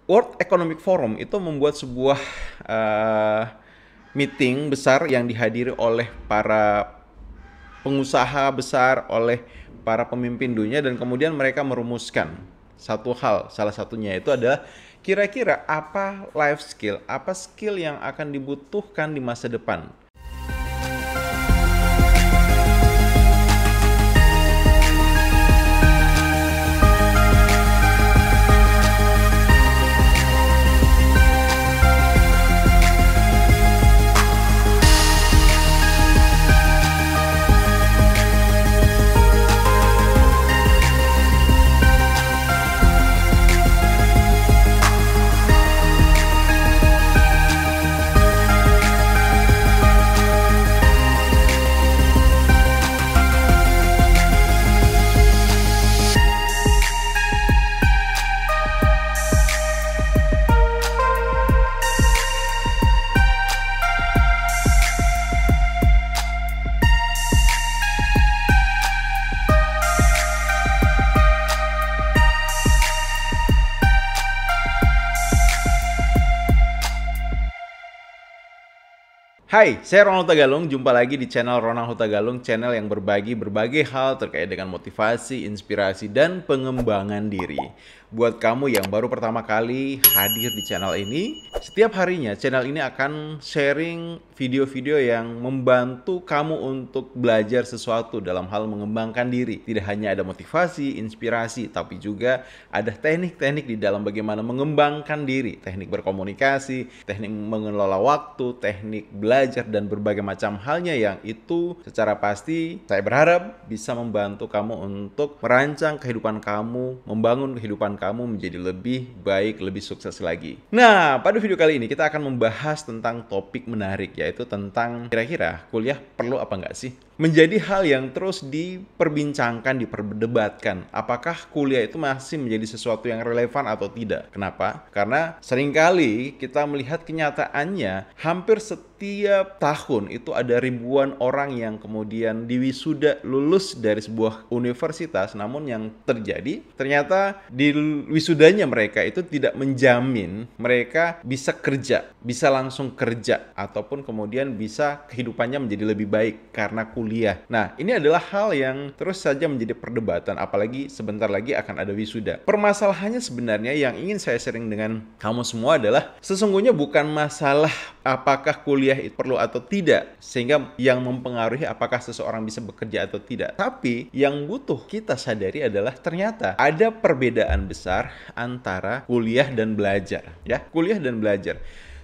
World Economic Forum itu membuat sebuah meeting besar yang dihadiri oleh para pengusaha besar, oleh para pemimpin dunia, dan kemudian mereka merumuskan satu hal, salah satunya itu adalah kira-kira apa life skill, apa skill yang akan dibutuhkan di masa depan. Hai, saya Ronald Hutagalung. Jumpa lagi di channel Ronald Hutagalung, channel yang berbagi berbagai hal terkait dengan motivasi, inspirasi, dan pengembangan diri. Buat kamu yang baru pertama kali hadir di channel ini, setiap harinya channel ini akan sharing video-video yang membantu kamu untuk belajar sesuatu dalam hal mengembangkan diri. Tidak hanya ada motivasi, inspirasi, tapi juga ada teknik-teknik di dalam bagaimana mengembangkan diri. Teknik berkomunikasi, teknik mengelola waktu, teknik belajar, dan berbagai macam halnya yang itu secara pasti saya berharap bisa membantu kamu untuk merancang kehidupan kamu, membangun kehidupan kamu menjadi lebih baik, lebih sukses lagi. Nah, pada video kali ini kita akan membahas tentang topik menarik, yaitu tentang kira-kira kuliah perlu apa enggak sih? Menjadi hal yang terus diperbincangkan, diperdebatkan. Apakah kuliah itu masih menjadi sesuatu yang relevan atau tidak? Kenapa? Karena seringkali kita melihat kenyataannya hampir setiap tahun itu ada ribuan orang yang kemudian diwisuda, lulus dari sebuah universitas, namun yang terjadi ternyata di wisudanya mereka itu tidak menjamin mereka bisa kerja, bisa langsung kerja, ataupun kemudian bisa kehidupannya menjadi lebih baik karena kuliah. Nah, ini adalah hal yang terus saja menjadi perdebatan, apalagi sebentar lagi akan ada wisuda. Permasalahannya sebenarnya yang ingin saya sharing dengan kamu semua adalah sesungguhnya bukan masalah apakah kuliah itu perlu atau tidak, sehingga yang mempengaruhi apakah seseorang bisa bekerja atau tidak. Tapi yang butuh kita sadari adalah ternyata ada perbedaan besar antara kuliah dan belajar, ya. Kuliah dan belajar.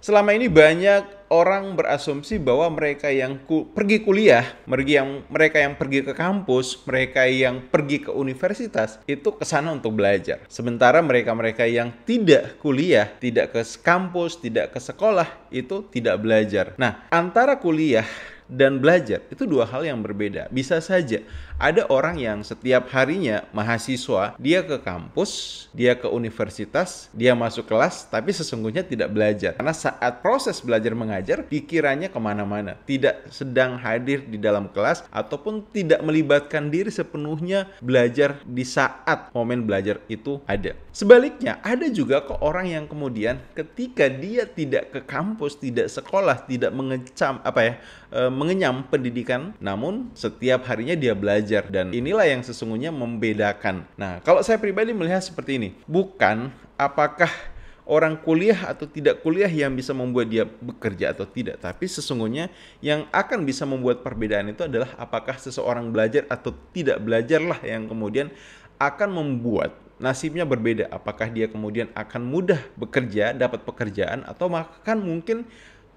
Selama ini banyak orang berasumsi bahwa mereka yang pergi kuliah, mereka yang pergi ke kampus, mereka yang pergi ke universitas, itu ke sana untuk belajar. Sementara mereka-mereka yang tidak kuliah, tidak ke kampus, tidak ke sekolah, itu tidak belajar. Nah, antara kuliah dan belajar itu dua hal yang berbeda. Bisa saja ada orang yang setiap harinya mahasiswa, dia ke kampus, dia ke universitas, dia masuk kelas, tapi sesungguhnya tidak belajar. Karena saat proses belajar mengajar, pikirannya kemana-mana, tidak sedang hadir di dalam kelas, ataupun tidak melibatkan diri sepenuhnya belajar di saat momen belajar itu ada. Sebaliknya, ada juga kok orang yang kemudian ketika dia tidak ke kampus, tidak sekolah, tidak mengenyam pendidikan, namun setiap harinya dia belajar, dan inilah yang sesungguhnya membedakan. Nah, kalau saya pribadi melihat seperti ini, bukan apakah orang kuliah atau tidak kuliah yang bisa membuat dia bekerja atau tidak, tapi sesungguhnya yang akan bisa membuat perbedaan itu adalah apakah seseorang belajar atau tidak belajarlah yang kemudian akan membuat nasibnya berbeda. Apakah dia kemudian akan mudah bekerja, dapat pekerjaan, atau bahkan mungkin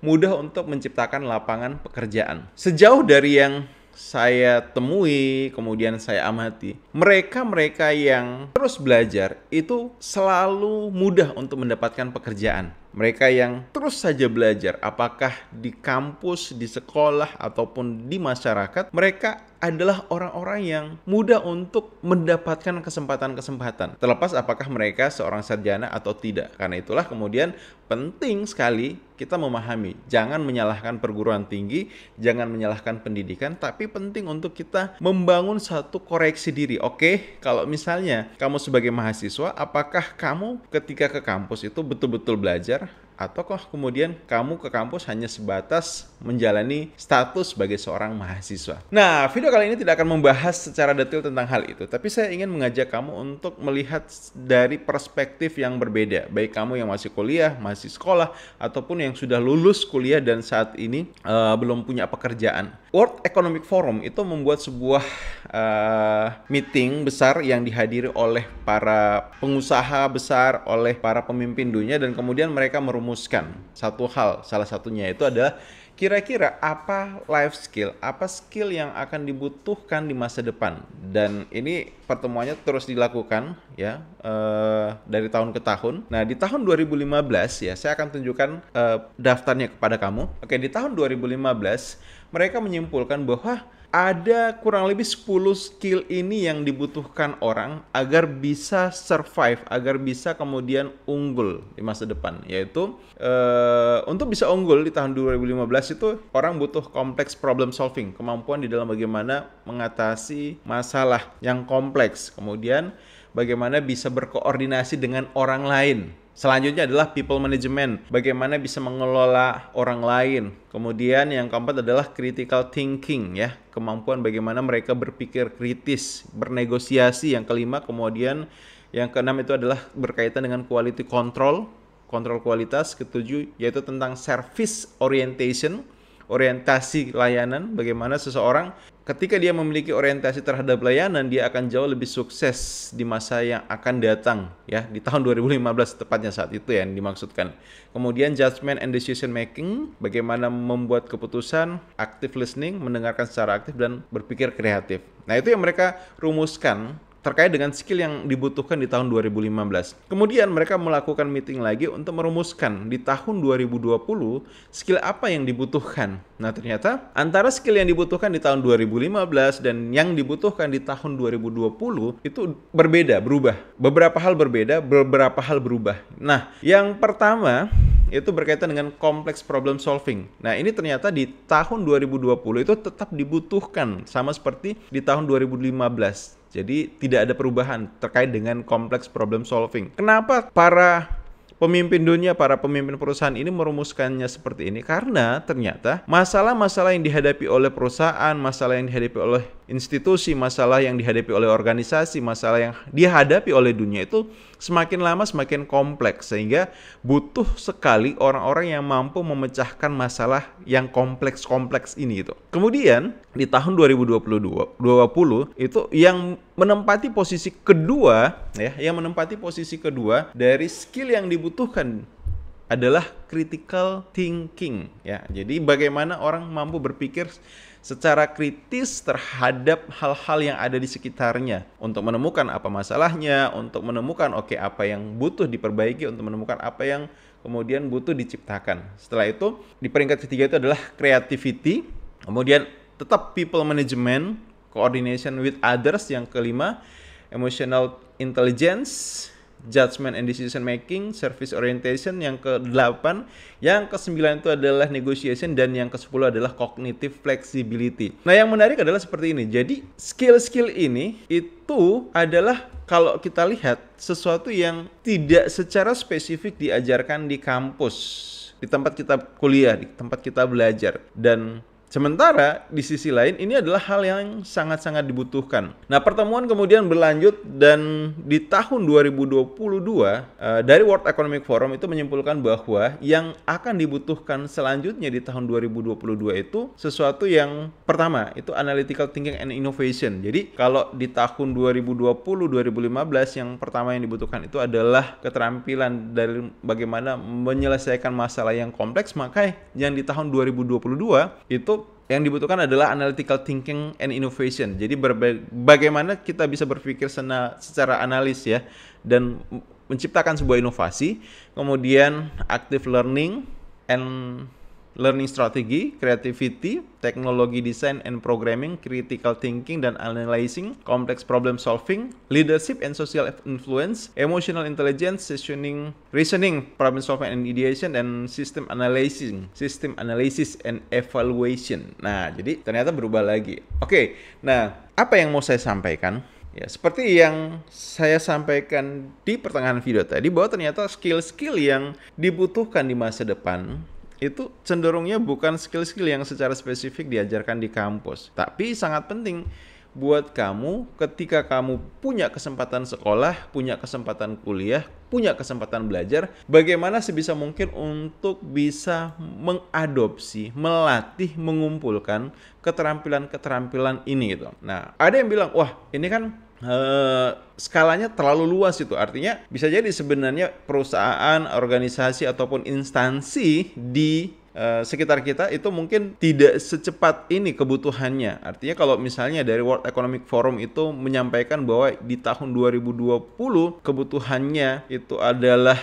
mudah untuk menciptakan lapangan pekerjaan. Sejauh dari yang saya temui, kemudian saya amati, mereka yang terus belajar itu selalu mudah untuk mendapatkan pekerjaan. Mereka yang terus saja belajar, apakah di kampus, di sekolah, ataupun di masyarakat, mereka adalah orang-orang yang mudah untuk mendapatkan kesempatan-kesempatan. Terlepas apakah mereka seorang sarjana atau tidak. Karena itulah kemudian penting sekali kita memahami. Jangan menyalahkan perguruan tinggi, jangan menyalahkan pendidikan, tapi penting untuk kita membangun satu koreksi diri. Oke, kalau misalnya kamu sebagai mahasiswa, apakah kamu ketika ke kampus itu betul-betul belajar? Ataukah kemudian kamu ke kampus hanya sebatas menjalani status sebagai seorang mahasiswa? Nah, video kali ini tidak akan membahas secara detail tentang hal itu, tapi saya ingin mengajak kamu untuk melihat dari perspektif yang berbeda, baik kamu yang masih kuliah, masih sekolah, ataupun yang sudah lulus kuliah dan saat ini belum punya pekerjaan. World Economic Forum itu membuat sebuah meeting besar yang dihadiri oleh para pengusaha besar, oleh para pemimpin dunia, dan kemudian mereka merumuskan satu hal, salah satunya itu adalah kira-kira apa life skill, apa skill yang akan dibutuhkan di masa depan. Dan ini pertemuannya terus dilakukan ya dari tahun ke tahun. Nah, di tahun 2015 ya, saya akan tunjukkan daftarnya kepada kamu. Oke, di tahun 2015 mereka menyimpulkan bahwa ada kurang lebih 10 skill ini yang dibutuhkan orang agar bisa survive, agar bisa kemudian unggul di masa depan. Yaitu untuk bisa unggul di tahun 2015 itu orang butuh complex problem solving, kemampuan di dalam bagaimana mengatasi masalah yang kompleks. Kemudian bagaimana bisa berkoordinasi dengan orang lain. Selanjutnya adalah people management, bagaimana bisa mengelola orang lain. Kemudian yang keempat adalah critical thinking ya, kemampuan bagaimana mereka berpikir kritis, bernegosiasi. Yang kelima, kemudian yang keenam itu adalah berkaitan dengan quality control, kontrol kualitas. Ketujuh yaitu tentang service orientation, orientasi layanan, bagaimana seseorang ketika dia memiliki orientasi terhadap layanan, dia akan jauh lebih sukses di masa yang akan datang ya, di tahun 2015 tepatnya saat itu yang dimaksudkan. Kemudian judgment and decision making, bagaimana membuat keputusan, active listening, mendengarkan secara aktif dan berpikir kreatif. Nah, itu yang mereka rumuskan terkait dengan skill yang dibutuhkan di tahun 2015. Kemudian mereka melakukan meeting lagi untuk merumuskan di tahun 2020 skill apa yang dibutuhkan. Nah, ternyata antara skill yang dibutuhkan di tahun 2015 dan yang dibutuhkan di tahun 2020 itu berbeda, berubah. Beberapa hal berbeda, beberapa hal berubah. Nah, yang pertama itu berkaitan dengan complex problem solving. Nah, ini ternyata di tahun 2020 itu tetap dibutuhkan sama seperti di tahun 2015. Jadi tidak ada perubahan terkait dengan complex problem solving. Kenapa para pemimpin dunia, para pemimpin perusahaan ini merumuskannya seperti ini? Karena ternyata masalah-masalah yang dihadapi oleh perusahaan, masalah yang dihadapi oleh institusi, masalah yang dihadapi oleh organisasi, masalah yang dihadapi oleh dunia itu semakin lama semakin kompleks, sehingga butuh sekali orang-orang yang mampu memecahkan masalah yang kompleks-kompleks ini itu. Kemudian di tahun 2020 itu yang menempati posisi kedua ya, yang menempati posisi kedua dari skill yang dibutuhkan adalah critical thinking ya. Jadi bagaimana orang mampu berpikir secara kritis terhadap hal-hal yang ada di sekitarnya untuk menemukan apa masalahnya, untuk menemukan apa yang butuh diperbaiki, untuk menemukan apa yang kemudian butuh diciptakan. Setelah itu di peringkat ketiga itu adalah creativity, kemudian tetap people management, coordination with others. Yang kelima emotional intelligence, judgment and decision making, service orientation. Yang ke-8, yang ke-9 itu adalah negotiation, dan yang ke-10 adalah cognitive flexibility. Nah, yang menarik adalah seperti ini. Jadi skill-skill ini itu adalah kalau kita lihat sesuatu yang tidak secara spesifik diajarkan di kampus, di tempat kita kuliah, di tempat kita belajar. Dan sementara di sisi lain ini adalah hal yang sangat-sangat dibutuhkan. Nah, pertemuan kemudian berlanjut dan di tahun 2022 dari World Economic Forum itu menyimpulkan bahwa yang akan dibutuhkan selanjutnya di tahun 2022 itu sesuatu yang pertama itu analytical thinking and innovation. Jadi kalau di tahun 2020-2015 yang pertama yang dibutuhkan itu adalah keterampilan dari bagaimana menyelesaikan masalah yang kompleks, maka yang di tahun 2022 itu yang dibutuhkan adalah analytical thinking and innovation. Jadi bagaimana kita bisa berpikir secara analis ya, dan menciptakan sebuah inovasi. Kemudian active learning and learning strategy, creativity, teknologi design and programming, critical thinking dan analyzing, complex problem solving, leadership and social influence, emotional intelligence, reasoning, problem solving and ideation, dan system analysis and evaluation. Nah, jadi ternyata berubah lagi. Oke, nah apa yang mau saya sampaikan? Ya, seperti yang saya sampaikan di pertengahan video tadi, bahwa ternyata skill-skill yang dibutuhkan di masa depan itu cenderungnya bukan skill-skill yang secara spesifik diajarkan di kampus, tapi sangat penting buat kamu ketika kamu punya kesempatan sekolah, punya kesempatan kuliah, punya kesempatan belajar, bagaimana sebisa mungkin untuk bisa mengadopsi, melatih, mengumpulkan keterampilan-keterampilan ini gitu. Nah, ada yang bilang, wah ini kan skalanya terlalu luas itu. Artinya bisa jadi sebenarnya perusahaan, organisasi ataupun instansi di sekitar kita itu mungkin tidak secepat ini kebutuhannya. Artinya kalau misalnya dari World Economic Forum itu menyampaikan bahwa di tahun 2020 kebutuhannya itu adalah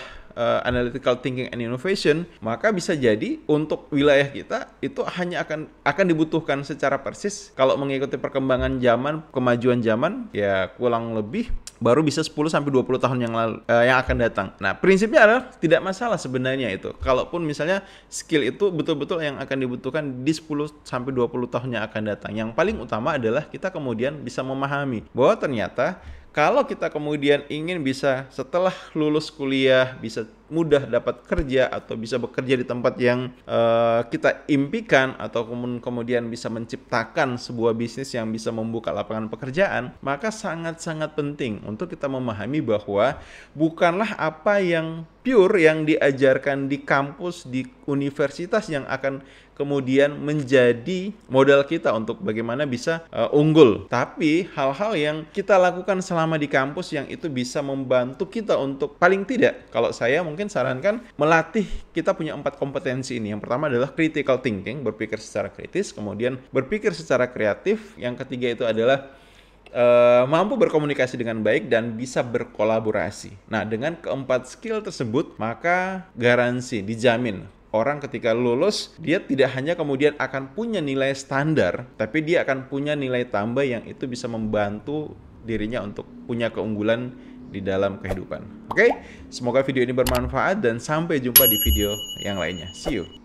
analytical thinking and innovation, maka bisa jadi untuk wilayah kita itu hanya akan dibutuhkan secara persis kalau mengikuti perkembangan zaman, kemajuan zaman, ya kurang lebih baru bisa 10 sampai 20 tahun yang akan datang. Nah, prinsipnya adalah tidak masalah sebenarnya itu. Kalaupun misalnya skill itu betul-betul yang akan dibutuhkan di 10 sampai 20 tahun yang akan datang. Yang paling utama adalah kita kemudian bisa memahami bahwa ternyata kalau kita kemudian ingin bisa setelah lulus kuliah bisa mudah dapat kerja atau bisa bekerja di tempat yang kita impikan atau kemudian bisa menciptakan sebuah bisnis yang bisa membuka lapangan pekerjaan, maka sangat-sangat penting untuk kita memahami bahwa bukanlah apa yang pure yang diajarkan di kampus, di universitas yang akan kemudian menjadi modal kita untuk bagaimana bisa unggul. Tapi hal-hal yang kita lakukan selama di kampus yang itu bisa membantu kita untuk paling tidak, kalau saya mungkin sarankan melatih kita punya 4 kompetensi ini. Yang pertama adalah critical thinking, berpikir secara kritis, kemudian berpikir secara kreatif, yang ketiga itu adalah mampu berkomunikasi dengan baik dan bisa berkolaborasi. Nah, dengan keempat skill tersebut, maka garansi dijamin orang ketika lulus, dia tidak hanya kemudian akan punya nilai standar, tapi dia akan punya nilai tambah yang itu bisa membantu dirinya untuk punya keunggulan di dalam kehidupan. Oke, semoga video ini bermanfaat dan sampai jumpa di video yang lainnya. See you!